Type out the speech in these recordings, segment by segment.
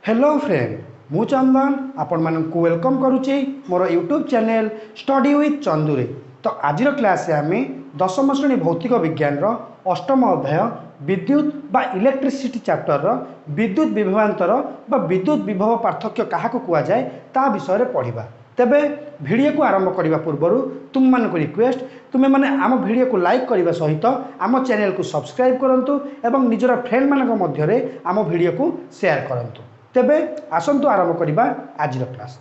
Hello friend, मु चंदन आपण मानक वेलकम करुच्ची मोर यूट्यूब चैनल स्टडी विथ चंदुरे। तो आज क्लास आम दशम श्रेणी भौतिक विज्ञान अष्टम अध्याय विद्युत बा इलेक्ट्रिसिटी चैप्टर विद्युत विभवांतर बा विद्युत विभव पार्थक्य क्या कहुए ता विषय पढ़ा। तेबे वीडियो को आरंभ करने पूर्व तुम मान रिक्वेस्ट तुम्हें मैंने आम वीडियो को लाइक करने सहित आम चैनल को सब्सक्राइब करूँ और निजर फ्रेंड मान मध्य आम वीडियो को शेयर करूँ। तेबे आसंतु आरंभ करवा आज क्लास।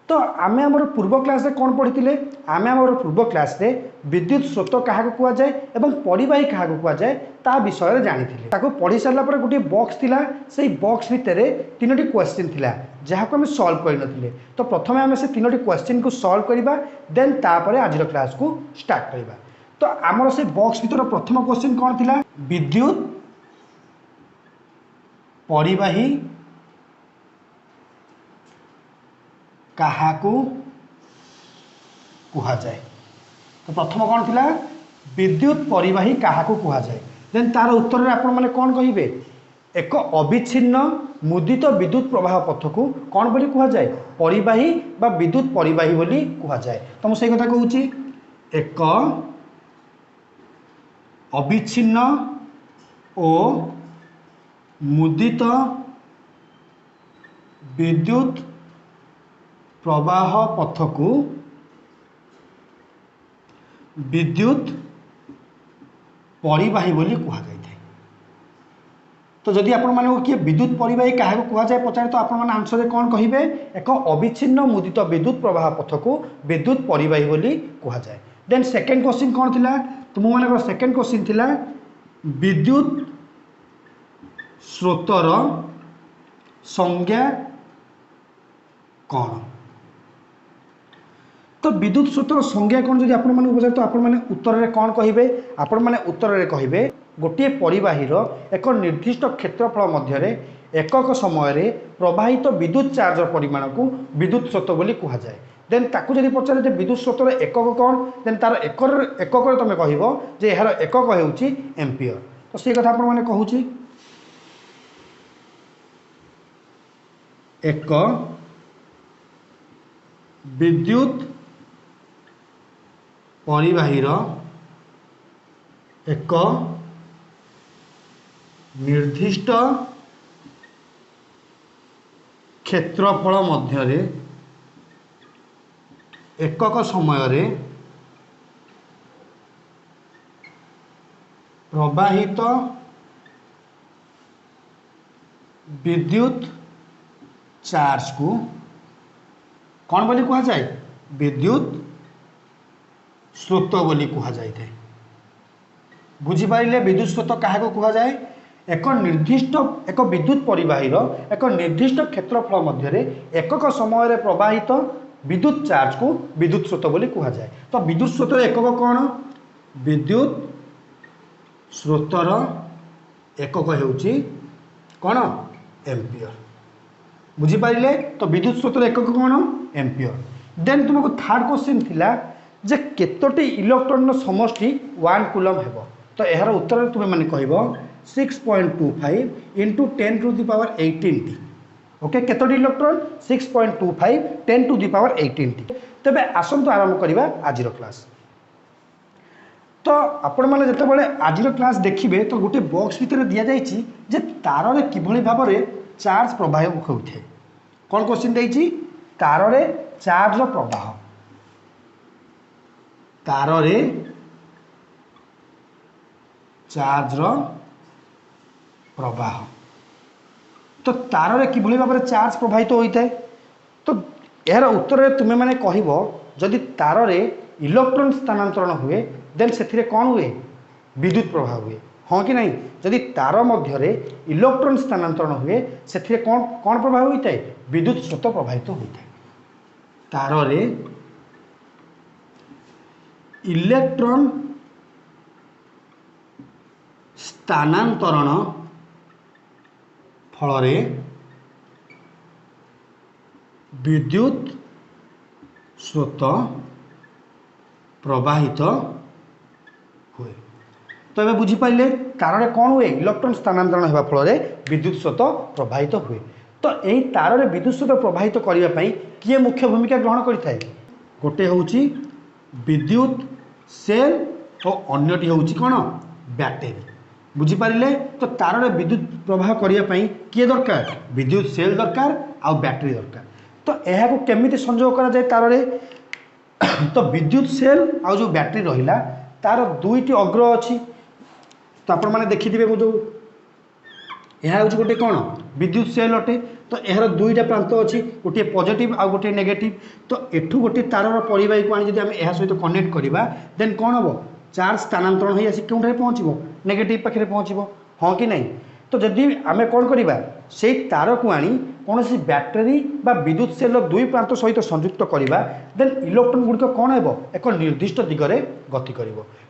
तो आमे आमर पूर्व क्लास रे कौन पढ़ी आमे आमर पूर्व क्लास रे विद्युत स्रोत क्या कहुए एवं परिवाही क्या कहुए ता विषय जानी ताको पढ़ी सारा पर गोटे बॉक्स थिला से बॉक्स भितर तीनोटी क्वेश्चन थिला जहाँ को आम सॉल्व करनथिले। तो प्रथमे आम से तीनोटी क्वेश्चन को सॉल्व करवा देन तापर आज क्लास को स्टार्ट करवा। तो आमर से बॉक्स भीतर प्रथम क्वेश्चन कौन थिला विद्युत परिवाही काहाकू कुहाजाए। तो प्रथम कौन थिला विद्युत परिवाही काहाकू कुहाजाए। देन तार उत्तर रे आपण माने कौन कहिबे एक अविच्छिन्न मुदित विद्युत प्रवाह पथ को कौन बोली कुहाजाए परिवाही बा विद्युत परिवाही बोली कुहाजाए। तो मु सही कथा कहूची एक अविच्छिन्न ओ मुदित विद्युत प्रवाह पथ को विद्युत परिवाही बोली कहा जाए। तो जदि आपण माने किए विद्युत परिवाही क्या कहा जाए पचारे तो आपण माने आंसर रे कौन कहिबे एक अविच्छिन्न मुदित विद्युत प्रवाह पथ को विद्युत परिवाही बोली कहा जाए। देन सेकंड क्वेश्चन कौन थिला तुम माने सेकंड क्वेश्चन थिला विद्युत स्रोतर संज्ञा कौन। तो विद्युत स्रोतर संज्ञा कौन जब आपण माने पचारे तो आपण माने उत्तर रे कौन कहिबे आपण माने उत्तर रे कहिबे गोटे परिवाहीर एक निर्दिष्ट क्षेत्रफल मध्य एकक समय प्रवाहित विद्युत चार्ज परिमाण को विद्युत स्रोत बोली कहा जाए। देन ताकू जदि पचारे विद्युत स्रोतर एकक कौन देन तार एकक तुम कह यार एकक होउची एम्पियर। तो से कथा आपण माने कहूची एक विद्युत परिवाहीर एक निर्दिष्ट क्षेत्रफल मध्य एकक समय प्रवाहित विद्युत चार्ज को कौन बोली कहा जाए विद्युत स्रोत बोली कहा जाए। बुझीपारे विद्युत स्रोत क्या कहा जाए एक निर्दिष्ट एक विद्युत परिवाहीर एक निर्दिष्ट क्षेत्रफल मध्य एकक समय प्रवाहित विद्युत चार्ज को विद्युत स्रोत बोली कहा जाए। तो विद्युत स्रोतर एकक कौन विद्युत स्रोतर एकक हेउची कौन एम्पियर। बुझीपारे तो विद्युत स्रोतर एकक कौन एम्पियर। देन तुमको थर्ड क्वेश्चन थिला जे केतोटी इलेक्ट्रॉन समष्टि 1 कूलम हेबो। तो यार उत्तर तुम्हें मैंने कह 6.25 into 10 to the power 18t। Okay केतोटी electron 6.25 10 to the power 18t। तेबे आसंतु आरंभ करवा आज क्लास। तो आपण मैंने जिते आज क्लास देखिए तो गोटे बॉक्स भितर दि जाइए जे तार रे किभली भाव में चार्ज प्रवाह होता है। कौन क्वेश्चन देइछि तार रे चार्ज प्रवाह तार रे चार्ज प्रवाह। तो तार रे किभली भाव में चार्ज प्रवाहित होता है। तो यार उत्तर तुम्हें मैंने कहब जदि तार रे इलेक्ट्रॉन स्थानांतरण हुए देन से कौन हुए विद्युत प्रवाह हुए हाँ कि नहीं। जदि तार मध्य इलेक्ट्रॉन स्थानांतरण हुए से कौन कौन प्रवाह होता है विद्युत स्रोत प्रवाहित होता है। तार रे इलेक्ट्रॉन स्थानांतरण फल विद्युत स्रोत प्रवाहित हुए। तो ये बुझीपारे तार कौन हुए इलेक्ट्रॉन स्थानांतरण होगा फल विद्युत स्रोत प्रवाहित हुए। तो यही तार रे विद्युत स्रोत प्रवाहित करने किए मुख्य भूमिका ग्रहण करें? गोटे हूँ विद्युत सेल और अन्यटी हूँ कौन बैटेरी। बुझीपारे? तो तार रे विद्युत प्रवाह करने किए दरकार? विद्युत सेल दरकार आ बैटेरी दरकार। तो यह केमिति संजोग करा जाए तार रे? तो विद्युत सेल आ जो बैटेरी रहा तार दुईटी अग्र अच्छी। तो आपण मैंने देखिथे जो यह हूँ गोटे कौन विद्युत सेल अटे। तो यार दुईटा प्रांत अच्छी, गोटे पॉजिटिव आ गोटे नेगेटिव। तो एठू गोटे तार परिवाही को आनी यह सहित कनेक्ट करवा देन कौन हम चार्ज स्थानांतरण हो कौटे पहुँचो नेगेटिव पाखे पहुँचो, हाँ कि नहीं? तो जदि आम कौन करवा से तार को आनी कौन सी बैटेरी बा विद्युत सेल दुई प्रांत सहित संयुक्त करवा देन इलेक्ट्रॉन गुड़िक कौन हो एक निर्दिष्ट दिगरे गति कर।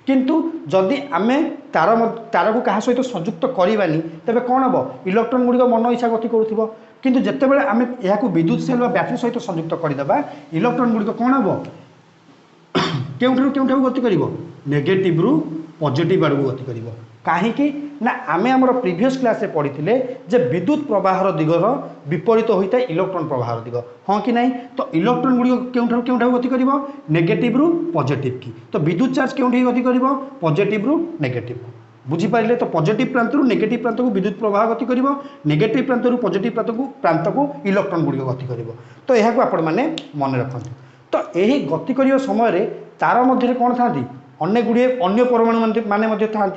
किंतु जदि आम तार को क्या सहित संयुक्त करवानी तेरे कौन हम इलेक्ट्रॉन गुड़िक मन इच्छा गति करुव। किंतु जितेबाला आम यह विद्युत सेल बा बैटेरी सहित संयुक्त करदे इलेक्ट्रॉन गुड़िक कौन हम केउठू गति कर नेगेटिव रु पॉजिटिव आड़ गति कर। कहीं ना आमे आमर प्रीवियस क्लास रे पढ़ी जे विद्युत प्रवाहर दिगर विपरीत होता है इलेक्ट्रॉन प्रवाहर दिग, हाँ कि नहीं? तो इलेक्ट्रॉन गुड़िक केउठू गति कर नेगेटिव रु पॉजिटिव की। तो विद्युत चार्ज केउठी गति कर पॉजिटिव रु नेगेटिव को। बुझीपारे? तो पॉजिटिव प्रांत रु नेगेटिव प्रांत को विद्युत प्रवाह गति कर, नेगेटिव प्रांत रु पॉजिटिव प्रांत को इलेक्ट्रॉन गुड़िक गति कर। तो यह आपण मैंने मन रखु। तो यही गति करने समय तार मध्य कौन था अनेक गुड़िए अन्य परमाणु माने था।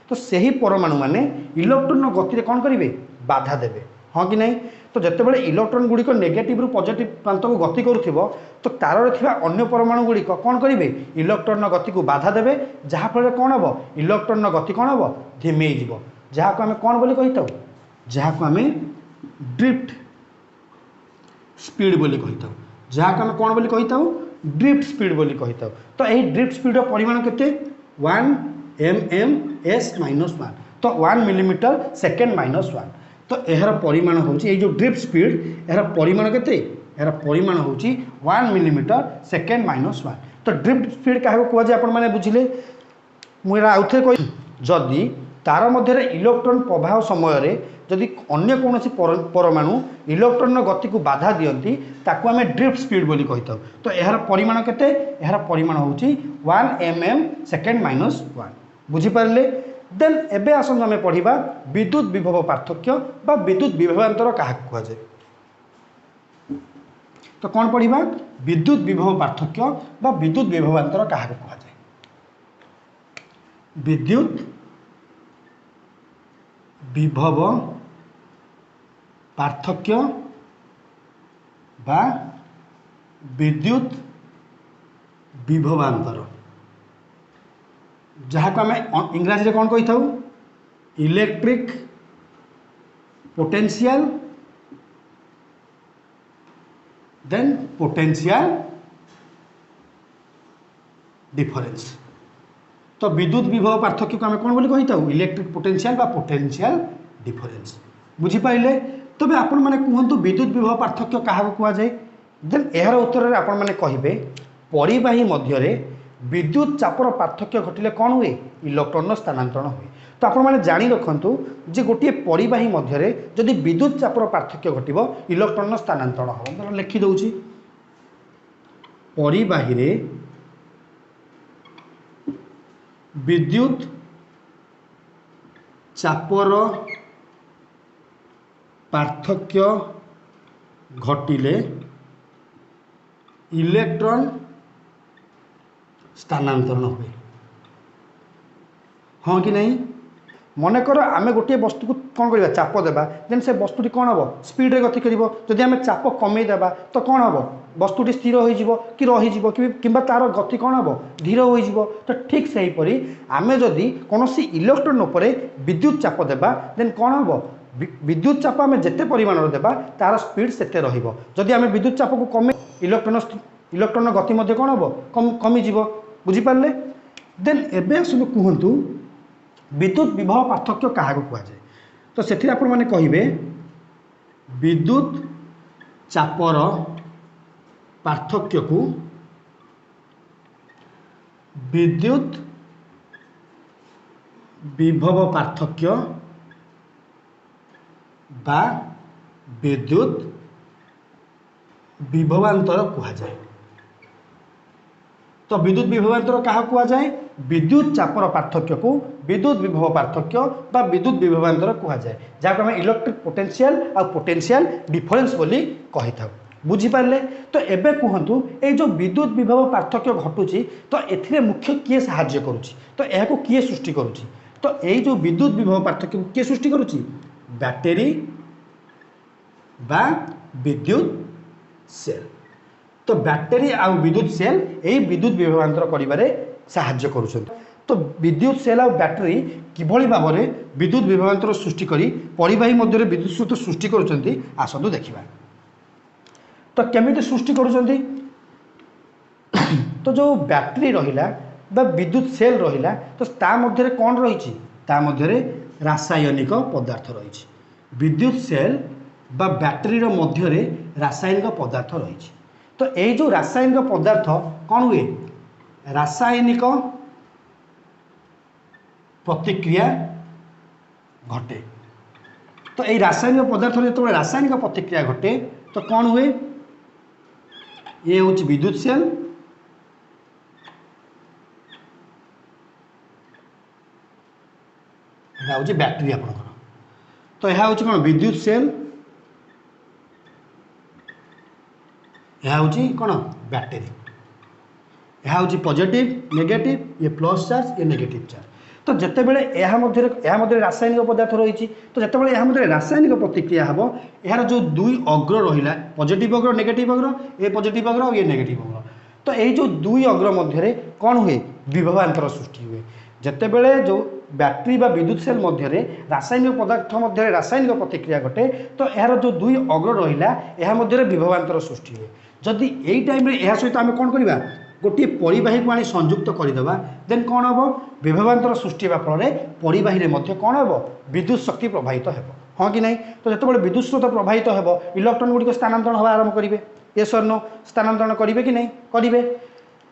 तो सही परमाणु माने इलेक्ट्रॉन गति कौन करेंगे बाधा देवे, हाँ कि नहीं? तो जितेबाला इलेक्ट्रॉन गुड़िक नेगेटिव रु पॉजिटिव प्रांत को गति करुथिबो तो तार रे थिबा अन्य परमाणु गुड़िक कौन करेंगे इलेक्ट्रॉन गति को बाधा देवे, जहाँफल कौन हम इलेक्ट्रॉन गति कौन हम धिमेई जीवो, जहाँ को आम कौन बोली कही था, जहाँ को आम ड्रिफ्ट स्पीड बोली कही था, जहाँ को आम कौन बोली कही था ड्रिफ्ट स्पीड बोली कही था। तो यही ड्रिफ्ट स्पीड परिमाण केते 1 mm/-1। तो 1 मिलीमीटर सेकेंड -1। तो यार परिमाण हूँ जो ड्रिफ्ट स्पीड यार परिमाण केते यार परिमाण हूँ 1 मिलीमीटर सेकेंड -1। तो ड्रिफ्ट स्पीड क्या कहुए आप बुझिले मुझे आउ थे कह जदि तार मध्य इलेक्ट्रॉन प्रवाह समय जदि अन्य कौन परमाणु इलेक्ट्रॉन गति को बाधा दियंती ताकू आम ड्रिफ्ट स्पीड बोली कही था। तो यार परिमाण केते यार परिमाण हूँ 1 mm सेकेंड -1। बुझीपारे? देन एबे आसन आम पढ़ा विद्युत विभव पार्थक्य बा विद्युत विभवांतर क्या कहुए। तो कौन पढ़ा विद्युत विभव पार्थक्य बा विद्युत विभवांतर क्या कहुए। विद्युत विभव पार्थक्य बा विद्युत विभवांतर जहाँ को आम इंग्राजी कौन कही था electric potential then potential difference. तो विद्युत विभव पार्थक्य को आम कौन बोली कही था इलेक्ट्रिक पोटेंशियल बा पोटेंशियल डिफरेंस। बुझीपारे? तबे आपण माने कहतु विद्युत विभव पार्थक्य क्या कहुए। देन यार उत्तर आपण माने कहिबे परिवाही मध्य विद्युत चापर पार्थक्य घटिले कौन हुए इलेक्ट्रॉन स्थानांतरण हुए। तो आपण माने जानी रखंतु जे गोटे परिवाही मध्य जदि विद्युत चापर पार्थक्य घटिबो इलेक्ट्रॉन स्थानांतरण हो। लिखि दउची परिवाही रे विद्युत चापर पार्थक्य घटिले इलेक्ट्रॉन स्थानांतरण हुए, हाँ कि नहीं? मनकर आम गोटे वस्तु को कौन करवा चाप देवा देन से वस्तुटी कौन हम स्पीड रे गति कर। जदि आम चाप कमेदेवा तो कौन हम वस्तुटी स्थिर हो कि रही कि तार गति कौन हम धीर हो। तो ठीक से हीपरी आम जदि कौन इलेक्ट्रॉन उपर विद्युत चाप देवा देन कौन हम विद्युत चाप आम जिते परिमाण देवा तार स्पीड सेते रहिबो। जदि आम विद्युत चाप को कमे इलेक्ट्रॉन गति मध्य कौन हम कमिज। बुझीपारे? देन एबे आसु कहतु विद्युत विभव पार्थक्य क्या कहुए। तो से आपण मैंने कहे विद्युत चापर पार्थक्य को विद्युत विभव पार्थक्य बा विद्युत विभवांतर कहा जाए। तो विद्युत विभवांतर क्या कहा जाए? विद्युत चापर पार्थक्य को विद्युत विभव पार्थक्य बा विद्युत विभवांतर कहा जाए, जहाँ को हम इलेक्ट्रिक पोटेंशियल और पोटेंशियल डिफरेंस बोली कही था। बुझीपारे? तो एबे कहतु ये जो विद्युत विभव पार्थक्य घटुची तो ए मुख्य किए साहाय्य करुच्ची, तो यह किए सृष्टि करुच्ची? तो यही जो विद्युत विभव पार्थक्य को किए सृष्टि करुच्ची? बैटेरी बा विद्युत सेल। तो बैटेरी आ विद्युत सेल यही विद्युत विभवांतर करिबारे साहाय्य करुछन। तो विद्युत सेल और बैटेरी किभली भाव में विद्युत विभवांतर सृष्टि करी परिवाही मध्य विद्युत स्रोत सृष्टि करुछंती आसतु देखिबा। तो केमिति सृष्टि करुछंती? तो जो बैटेरी रहिला बा विद्युत सेल रहिला तो ता मध्य कौन रही? ता मध्य रासायनिक पदार्थ रही। विद्युत सेल बा बैटेरी मध्य रासायनिक पदार्थ रही। तो यही जो रासायनिक पदार्थ कौन हुए? रासायनिक प्रतिक्रिया घटे। तो यही रासायनिक पदार्थ जो रासायनिक प्रतिक्रिया घटे तो कौन हुए? ये हूँ विद्युत सेल, यह हूँ बैटेरी आपंकर। तो यह हूँ कौन? विद्युत सेल, यह हूँ कौन? बैटेरी। यह हूँ पॉजिटिव नेगेटिव, ये प्लस चार्ज ये नेगेटिव चार्ज। तो जितेबाला यह मध्य रासायनिक पदार्थ रही, तो जितेबाला यह मध्य रासायनिक प्रतिक्रिया हम यार जो दुई अग्र रहा पॉजिटिव अग्र नेगेटिव अग्र, ये पॉजिटिव अग्र ये नेगेटिव अग्र, तो यही जो दुई अग्र मध्य कौन हुए? विभवांतर सृष्टि हुए। जितेबाला जो बैटेरी बा विद्युत सेल मध्य रासायनिक पदार्थ मध्य रासायनिक प्रतिक्रिया घटे तो यार जो दुई अग्र रहा यह मध्य विभवांतर सृष्टि हुए। जदि यही टाइम यह सहित आम कौन करवा? गोटे परिवाही को आनी संयुक्त करदेवा, देन कौन हम? विभवांतर सृष्टि होगा फल परिवाही में कौन हम? विद्युत शक्ति प्रवाहित हो, हाँ कि नहीं? तो जिते विद्युत स्रोत प्रवाहित हो इलेक्ट्रॉन गुड़िक स्थानांतरण हवा आरंभ करेंगे, ये सर नो स्थानांतरण करेंगे कि नहीं? करेंगे।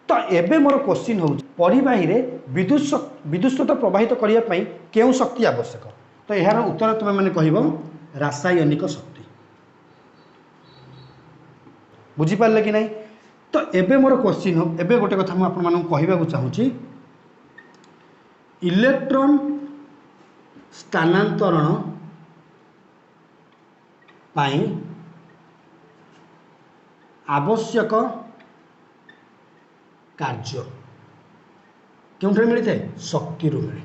तो एबे मोर क्वेश्चन हो परिवाही विद्युत स्रोत प्रवाहित करने क्यों शक्ति आवश्यक? तो यार उत्तर तुम मैंने कह रासायनिक शक्ति। बुझीपारे कि नहीं? तो एबे मोर क्वेश्चन हो एबे गोटे कथा मुझे आपको कहवाक चाहूँगी, इलेक्ट्रॉन स्थानांतरण पाई आवश्यक कार्य क्यों मिलता है? शक्ति मिले।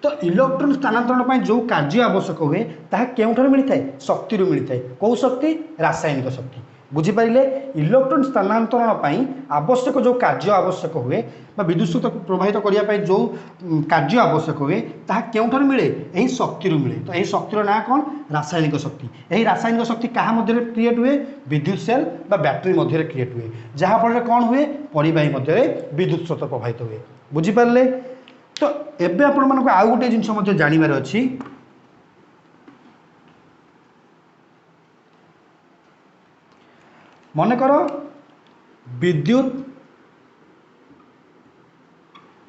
तो इलेक्ट्रॉन स्थानांतरण पाई जो कार्य आवश्यक हुए ताहा क्यों मिलता है? शक्ति मिलता है। कौ शक्ति? रासायनिक शक्ति। बुझीपारे? इलेक्ट्रॉन स्थानांतरण पाई आवश्यक जो कार्य आवश्यक हुए विद्युत स्रोत प्रवाहित करने जो कार्य आवश्यक हुए ताहा क्यों मिले? यही शक्ति मिले। तो यही शक्तिर ना कौन? रासायनिक शक्ति। यही रासायनिक शक्ति क्या मध्य क्रिएट हुए? विद्युत सेल बा बैटेरी मध्य क्रिएट हुए, जहाँफल कौन हुए? परिवाही मध्य विद्युत स्रोत प्रवाहित हुए। बुझीपारे? तो एबे आपण आउ गोटे जिनस जानवर अच्छी, मनकर विद्युत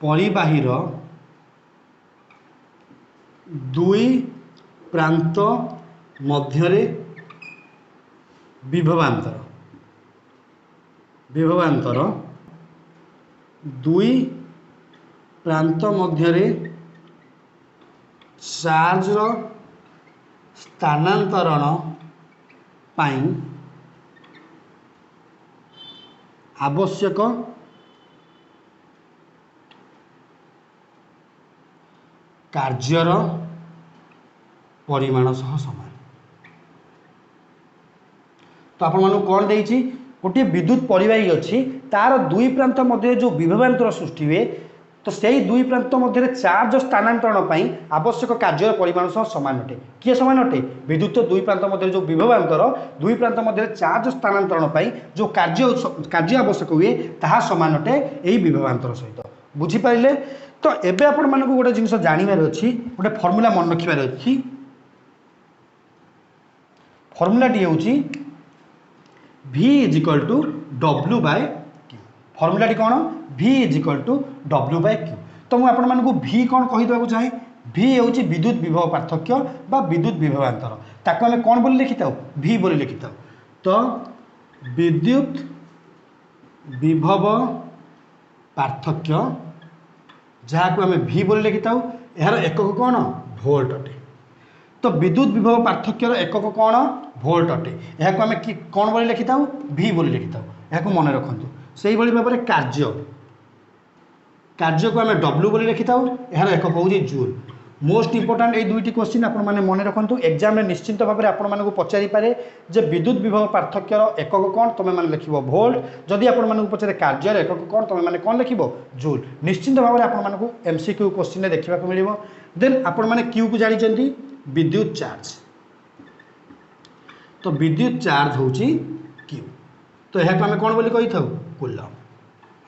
परिवाहीर दुई प्रांत मध्य विभवांतर दुई प्रांत मध्य चार्ज स्थानांतरण पाई आवश्यक कार्यर परिमाण सह समान। तो आपण मानू कौन देइछि? गोटे विद्युत परिवाही अच्छी तार दुई प्रांत मध्य जो विभवांतर सृष्टि हुए तो सही दुई प्रांत मध्य चार्ज स्थानांतरण पाई आवश्यक कार्य परिमाण सह समान अटे। किए समान अटे? विद्युत दुई प्रांत मध्य जो विभवांतर दुई प्रांत मध्य चार्ज स्थानांतरण पाई जो कार्य आवश्यक हुए ताहा समान अटे यही विभवांतर सहित। बुझीपारे? तो एबे आपण मानकु गोटे जिनिस जानिबार अछि, गोटे फॉर्मूला मन रखिबार अछि। फॉर्मूलाटी होउछि V = W/Q। फॉर्मूलाटी कौन? V = W/Q। तो मुझे आपण मानकु V कौन कहि देबाकू चाहे? भि हूँ विद्युत विभव पार्थक्य बा विद्युत विभवांतर ताको आम कौन बोली लिखि था भि बोली लिखि था। तो विद्युत विभव पार्थक्य जहाँ को आम भि बोली लिखि था यार एकक कौन वोल्ट अटे। तो विद्युत विभव पार्थक्यर एकक कौन वोल्ट अटे। यहाँ को आम कौन बोली लिखि था भि बोली लिखि था। यहाँ मन रखु से भाव में कार्य को आम डब्ल्यू बोली लिखि था यार एकक हूँ जूल। मोस्ट इंपोर्टाट ये दुईटी क्वेश्चन आप मन रखु एग्जाम में निश्चित भाव में आपको पचारि पारे जे विद्युत विभव पार्थक्यर एकक कौन तुम मैंने लिख वोल्ट जदि आपको पचारे कार्यर एकक कौन तुम मैंने कौन लिख जूल। निश्चित भाव में आपको एमसीक्यू क्वेश्चन देखा मिल देन आपण मैंने क्यू को जानते विद्युत चार्ज। तो विद्युत चार्ज हूँ क्यू। तो यह आम कौन बोली कही था कूलम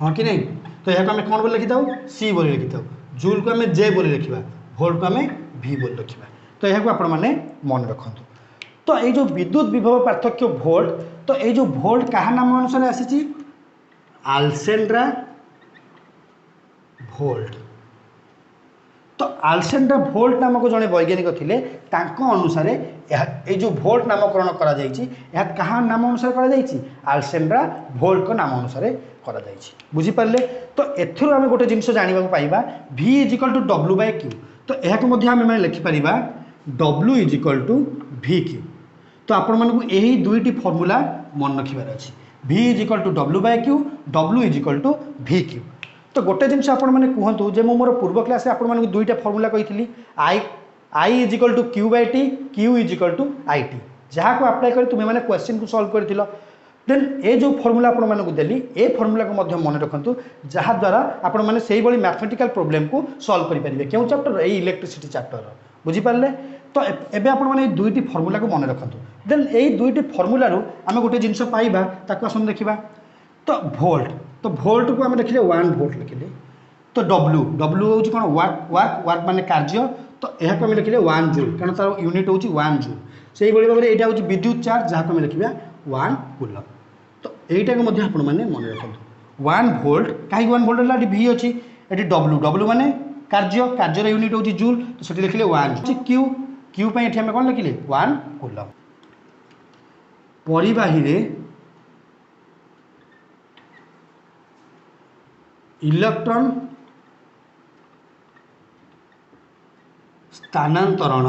हाँ कि नहीं। तो यह आम कौन बोली लिखि था सी बोली लिखि था। जूल को आम जे बोली लिखा वोल्ट को आम भी बोली रखा। तो यह आपण मैंने मन रखु। तो ये जो विद्युत विभव पार्थक्य वोल्ट तो ये जो वोल्ट क्या नाम अनुसार आसी आल्सेंड्रा वोल्ट। तो आल्सेंड्रा वोल्ट नामक जड़े वैज्ञानिक थे अनुसार ये जो वोल्ट नामकरण करा क्या नाम अनुसार करा आल्सेंड्रा वोल्ट को नाम अनुसार करा बुझीपारे। तो एथुर आम गोटे जिनस जानवा पाइबा V is equal to W by Q. तो यह आम लिखिपर W is equal to V Q. तो आपण मानक यही दुईटी फर्मूला मन रखिबार अछि V is equal to W by Q W is equal to V Q. तो गोटे जिनस आपण मैंने कहतु जे मोर पूर्व क्लास आपण मानक दुईटा फर्मूला कही I equal to Q by T Q equal to I T जहाँ को अप्लाई कर तुम्हें मैंने क्वेश्चन को सॉल्व कर देन ए जो फर्मूला आपण मानक देली ए फर्मूला को मध्य मन रखु जहाँ द्वारा आपण मैंने से मैथमेटिकल प्रोब्लेम को सॉल्व करेंगे क्यों चैप्टर ये इलेक्ट्रिसिटी चैप्टर बुझीपारे। तो एबे आपण मैंने दुईटी फर्मूला को मन रखु देन यही दुईटी फर्मूला आम गोटे जिनस पाइबा ताको आसन देखा। तो वोल्ट को आम लिखिले 1 वोल्ट लिखिले। तो डब्ल्यू हूँ कौन वर्क माने कार्य। तो यह को आम लिखिले 1 जूल कारण तार यूनिट हूँ 1 जूल। से भाव में यहाँ हूँ विद्युत चार्ज जहाँ को आम लिखा 1 कूलम। तो यहीटा को आपण मैंने मन रखु 1 वोल्ट कहीं 1 वोल्ट है भि अच्छी ये डब्ल्यू माने कार्यर यूनिट हूँ जूल। तो से लिखिले 1 क्यू क्यू ये आम कौन लिखिले 1 कूलम। परिबाही रे इलेक्ट्रॉन स्थानांतरण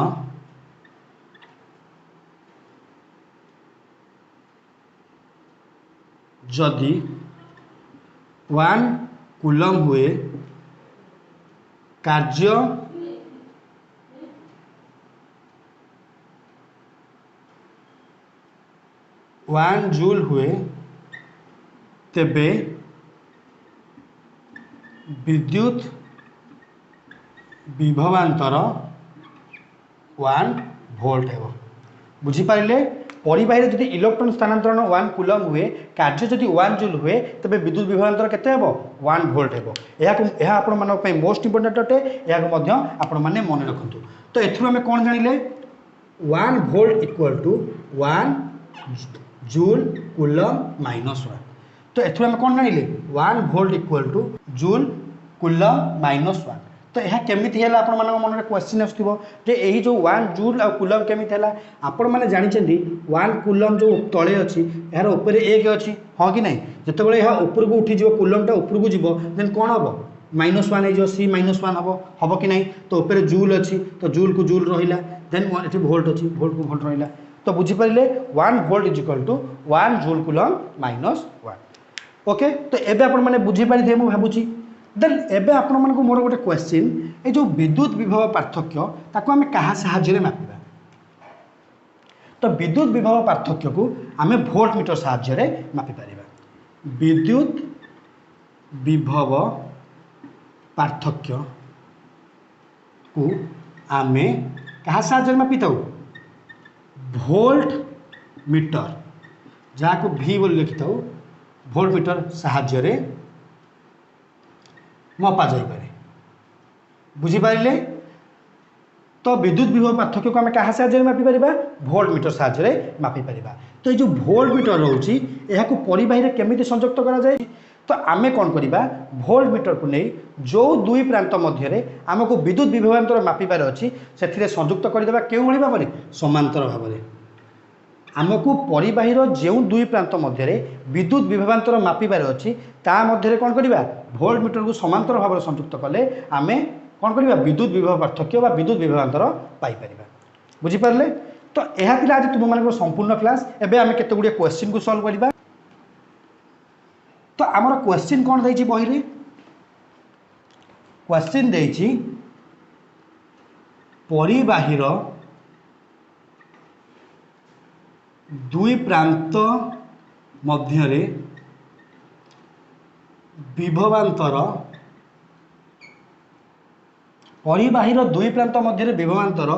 जदि 1 कूलम हुए कार्य 1 जूल हुए तेबे विद्युत विभवांतर 1 वोल्ट है। बुझीपारे परिबाही जदि इलेक्ट्रॉन स्थानांतरण 1 कूलम हुए कार्य जदि 1 जूल हुए तेबे विद्युत विभवांतर केते हेबो 1 वोल्ट हेबो। यह आपण मानक पई मोस्ट इंपोर्टेंट अटे याको मध्य आपण माने मन रखंतु। तो एथुर हम कोन जानिले 1 volt equal to 1 joule coulomb minus 1। तो एथुर हम कोन जानिले 1 volt equal to joule coulomb minus 1। तो यह केमिति है आपण मन मन क्वेश्चन आसो जे यही जो 1 जूल आ कूलम केमिति है आपण मैंने जानते 1 कूलम जो तले अच्छी यार ऊपर 1 अच्छी हाँ कि नहीं जिते यह ऊपर को उठी कूलमटा ऊपर को जीव देन कौन हम -1 हो सी -1 हम कि नहीं। तो ऊपर जूल अच्छी तो जूल को जूल रहा देन ये वोल्ट अच्छी वोल्ट को वोल्ट रहा। तो बुझीपारे 1 volt is equal to 1 joule coulomb -1 okay. तो एबे आपण मैंने बुझीपारे मुझे भावुची देन एबे आपण मन को मोर गोटे क्वेश्चन ये जो विद्युत विभव पार्थक्य ताको आम क्या साहाय्य मापिबा। तो विद्युत विभव पार्थक्य को आम वोल्ट मीटर साहाय्य मापि पारिबा। विद्युत विभव पार्थक्य को आम क्या साहाय्य मापी था वोल्ट मीटर जहाँ को V बोल लिखि था वोल्ट मीटर साहाय्य मपा जाइए। बुझीपारे तो विद्युत विभव पार्थक्य को आम क्या साहाय्य मापी पारिबा वोल्ट मीटर साहाय्य मापी पारिबा। तो ये जो वोल्ट मीटर रोची यहाँ को परिबाही केमिति संयुक्त करा जाए। तो आमे कौन करवा भोल्ट मीटर को नहीं जो दुई प्रांत मध्य आमको विद्युत विभवांतर मापिबार अच्छी से संयुक्त करदे क्यों भाव में समांतर भाव में आमको परिबाही जो दुई प्रांत मध्य विद्युत विभवांतर मापिबार अच्छी ता मध्य कौन करवा भोल्ट मीटर को समांतर भाव में संयुक्त कले आमे कौन करवा विद्युत विभव पार्थक्य व विद्युत विभवांतर पाइपर बुझीपारे। तो यह आज तुम मान संपूर्ण क्लास एवं आम केते गुड़े क्वेश्चन को सॉल्व करवा। तो आमर क्वेश्चन कौन देछि बही रे क्वेश्चन देछि परिबाहीर दुई प्रांत मध्य विभवांतर परिबाहीर दुई प्रांत मध्य विभवांतर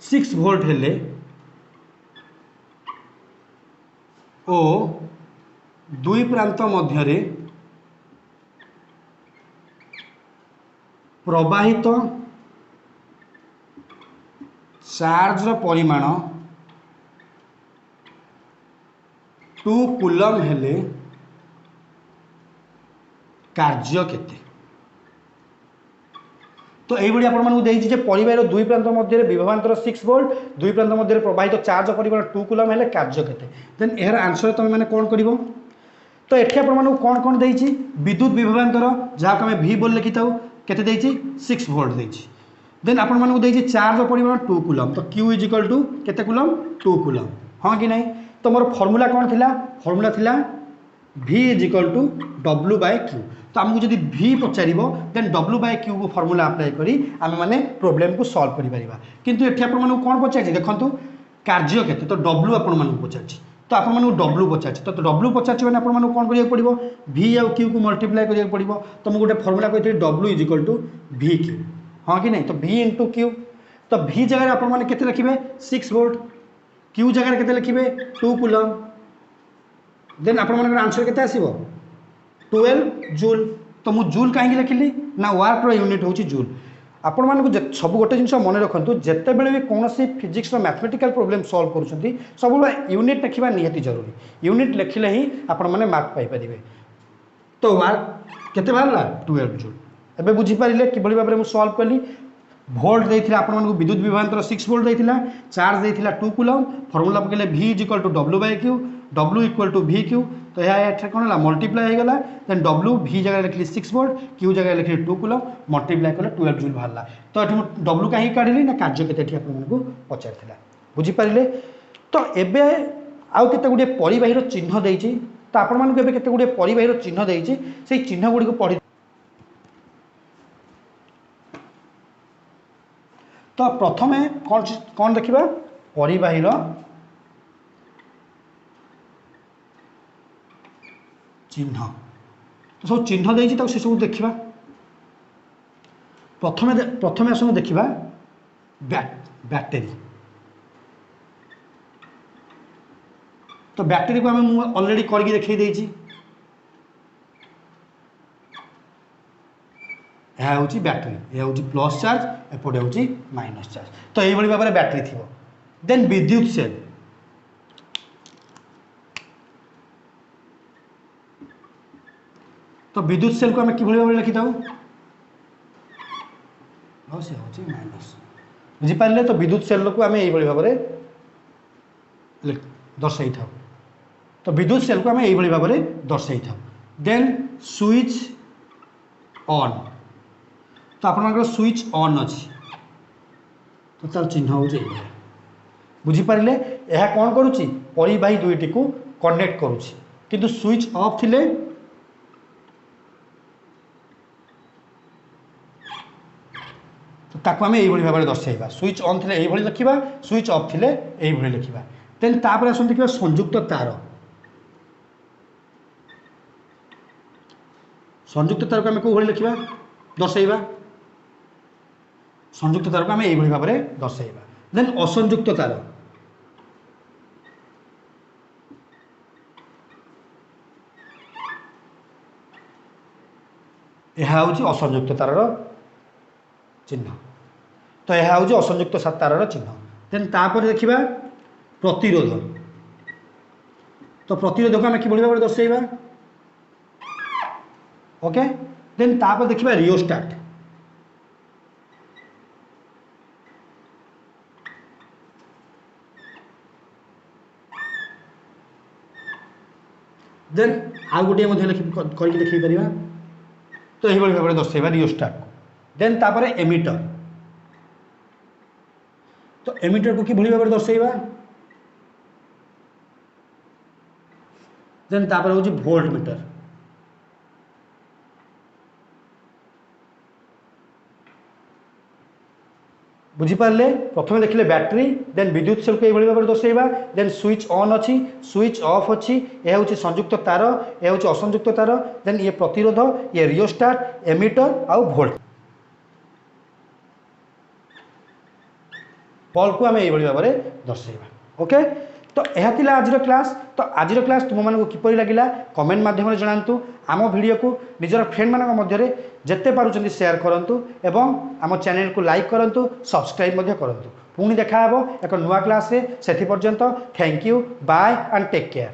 6 वोल्ट हेले ओ दुई प्रांत मध्य प्रवाहित चार्ज परिमाण 2 कूलम हेले कार्य केते। तो यही आपको परिवार दुई प्रांत मध्य विभवांतर 6 वोल्ट दुई प्रांत मध्य प्रवाहित चार्ज परिमाण 2 कूलम हेले कार्य केते देन यार आंसर तुम मैंने कौन कर। तो ये आपको कौन कौन देछि विद्युत विभवांतर जहाँ आम वी बोल लिखि था केते 6 वोल्ट देछि देन आपको देछि चार्ज परिमाण 2 कूलम तो क्यू इज इक्वल टू केते कूलम 2 कूलम हाँ कि नहीं। तो मोर फॉर्मूला कौन थिला फॉर्मूला थिला V is equal to W by Q. तो आमको जब V पचार देन W बाय क्यू को फॉर्मूला अप्लाई करी आम मैंने प्रोब्लेम को सॉल्व कर पारिबा। किंतु एठी आपन मानू कौन पचार देखंतु कार्य केते तो W आपन मानू पचार तो आप W पचार तो W पचार मैंने आपन मानू कौन करिया पड़िबो V आ Q को मल्टीप्लाई करिया पड़िबो। तो मैं गोटे फॉर्मूला कहि W is equal to V Q हाँ कि नहीं। तो V इंटू क्यू तो V जगह आपन माने केते लिखिबे 6 वोल्ट क्यू जगह केते लिखिबे 2 कूलम देन आप आंसर केते आसीबो 12 जूल। तो मु जूल कहीं लिखिली ना वार्क यूनिट हूँ जूल। आपण मानक सब गोटे जिन मन रखु जिते बड़े भी कौन फिजिक्स मैथमेटिकल प्रोब्लेम सॉल्व करुँच सब यूनिट लिखा निहाती जरूरी यूनिट लिखिले ही आपण मैंने मार्क पाइपर। तो वार्क केते बाहरला 12 जूल। एबे बुझीपारे कि भाव में सॉल्व कली भोल्ट देता आपको विद्युत विभवांतर 6 वोल्ट देता चार्ज देता 2 कूलम फॉर्मूला पकड़े V is equal to W by Q W equal to V Q. तो यह कौन है मल्टीप्लाई होगा देन W V जगह लिखली 6 वोल्ट क्यू जगह लिखली 2 कूलम मल्टीप्लाई कले 12 जूल बाहरला। तो ये W कहीं काढ़ी ना कार्य केते आपको पचार बुझीपारे। तो एबे आउ केते गुडे परिबाहीर चिन्ह देइछि तो आपण मानक एबे केते गुडे परिबाहीर चिन्ह देइछि से चिन्ह गुडी को पढ़ी। तो प्रथमे कौन कौन देखिबा परिबाहीर चिन्ह तो सब चिन्ह देइछि तो से सब देखिबा। प्रथमे आसु देखिबा बैटरी। तो बैटरी को आम ऑलरेडी करके देखई देइछि यह हूँ बैटरी यह हूँ प्लस चार्ज एपटे हूँ माइनस चार्ज। तो यही भाव में बैटरी थी देन विद्युत सेल तो विद्युत सेल को आम कि भाव में लिखी था से हूँ माइनस बुझीपारे। तो विद्युत सेल को आम यही भाव में दर्शाई था। तो विद्युत सेल को आम यही भाव में दर्शाई था देन स्विच ऑन तो आप स्विच ऑन अच्छी तो तार चिन्ह हूँ बुझीपारे। यह कौन करुच्ची परिबाही दुईटी को कनेक्ट करुच्ची किंतु स्विच ऑफ थिले तो ताको आम यही भाव में दर्शाइबा स्विच ऑन थिले यही लिखा स्विच ऑफ थिले यही लिखा। देन तापर आस देखिए संयुक्त तार संयुक्त तार को आम कौ लिखा दर्शाइबा संयुक्त तार को आम यही भाव में दर्शाइबा। देन असंयुक्त तार यह हूँ असंयुक्त तार चिन्ह। तो यह हूँ असंयुक्त तार चिन्ह। देन तापर देखिबा प्रतिरोध तो प्रतिरोध को आम कि भाव में दर्शाइबा ओके देन तापर देखिबा रियोस्टाट। देन आउ गोटे करके देखी पारिबा तो यही भाव में दर्शाइबा रियोस्टाट को। देन तापर एमिटर, तो एमिटर को किभली भाव में दर्शाइबा देन तापर होची वोल्ट मीटर। बुझीपारे प्रथम देखिले बैटरी देन विद्युत सेल को यही भाव में दर्शाइबा देन स्विच ऑन अच्छी स्विच ऑफ अच्छी यह हूँ संयुक्त तार यह हूँ असंयुक्त तार देन ये प्रतिरोध ये रियोस्टाट एमिटर आउ वोल्ट बल को आम यही भाव में दर्शाइबा। ओके तो यह थिला आजिर क्लास। तो आजिर क्लास तुम मानक किपरि लागिला कमेंट माध्यम जनातु आम वीडियो को निजर फ्रेंड मानक मध्य जेते पारुचंदी शेयर करंतु एवं आम चैनल को लाइक करंतु सब्सक्राइब मध्य करंतु। पुणी देखा एक नुआ क्लास रे सेथि पर्यंत thank you bye and take care.